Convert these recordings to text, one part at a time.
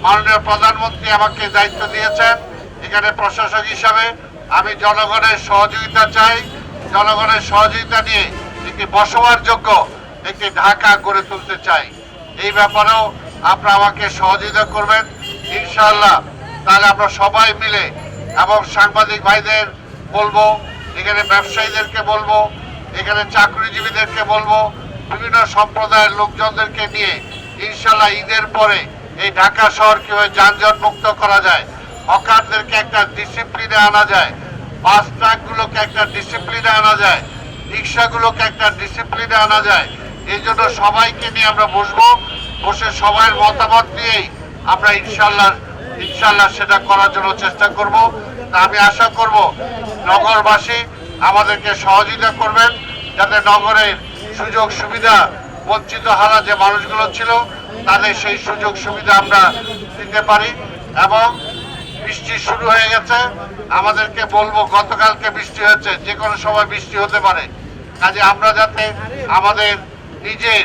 মাননীয় প্রধানমন্ত্রী আমাকে দায়িত্ব দিয়েছেন। এখানে প্রশাসক হিসাবে আমি জনগণের সহযোগিতা চাই। জনগণের সহযোগিতা নিয়ে একটি বসবাসযোগ্য একটি ঢাকা গড়ে তুলতে চাই। এই ব্যাপারেও আপনারা আমাকে সহযোগিতা করবেন ইনশাআল্লাহ। তাহলে আমরা সবাই মিলে এবং সাংবাদিক ভাইদের বলবো, এখানে ব্যবসায়ীদেরকে বলবো, এখানে চাকরিজীবীদেরকে বলবো, বিভিন্ন সম্প্রদায়ের লোকজনদেরকে নিয়ে ইনশাআল্লাহ ঈদের পরে এই ঢাকা শহর কিভাবে যানজট মুক্ত করা যায়, হকারদেরকে একটা ডিসিপ্লিনে আনা যায়, বাস ট্রাকগুলোকে একটা ডিসিপ্লিনে আনা যায়, রিক্সাগুলোকে একটা ডিসিপ্লিনে আনা যায়। এই জন্য সবাইকে নিয়ে আমরা বসবো, বসে সবার মতামত নিয়েই আমরা ইনশাল্লাহ সেটা করার জন্য চেষ্টা করব। তা আমি আশা করব নগরবাসী আমাদেরকে সহযোগিতা করবেন, যাতে নগরের সুযোগ সুবিধা বঞ্চিত হারা যে মানুষগুলো ছিল তাদের সেই সুযোগ সুবিধা আমরা দিতে পারি। এবং বৃষ্টি শুরু হয়ে গেছে, আমাদেরকে বলবো, গতকালকে বৃষ্টি হয়েছে, যে কোনো সময় বৃষ্টি হতে পারে। কাজে আমরা যাতে আমাদের নিজের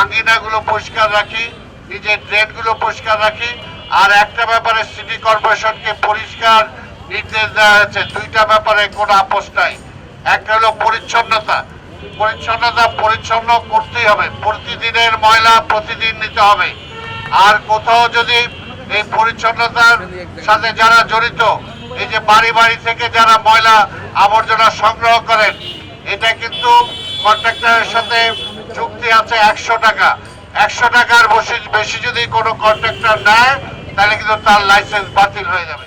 আঙ্গিনাগুলো পরিষ্কার রাখি, নিজের ড্রেনগুলো পরিষ্কার রাখি। আর একটা ব্যাপারে সিটি কর্পোরেশনকে পরিষ্কার নির্দেশ দেওয়া হয়েছে, দুইটা ব্যাপারে কোনো আপোষ নাই। একটা হলো পরিচ্ছন্নতা পরিচ্ছন্ন করতেই হবে, প্রতিদিনের ময়লা প্রতিদিন নিতে হবে। আর কোথাও যদি এই পরিচ্ছন্নতার সাথে যারা জড়িত, এই যে বাড়ি বাড়ি থেকে যারা ময়লা আবর্জনা সংগ্রহ করেন, এটা কিন্তু কন্ট্রাক্টরের সাথে চুক্তি আছে 100 টাকা। 100 টাকার বেশি যদি কোনো কন্ট্রাক্টর নেয় তাহলে কিন্তু তার লাইসেন্স বাতিল হয়ে যাবে।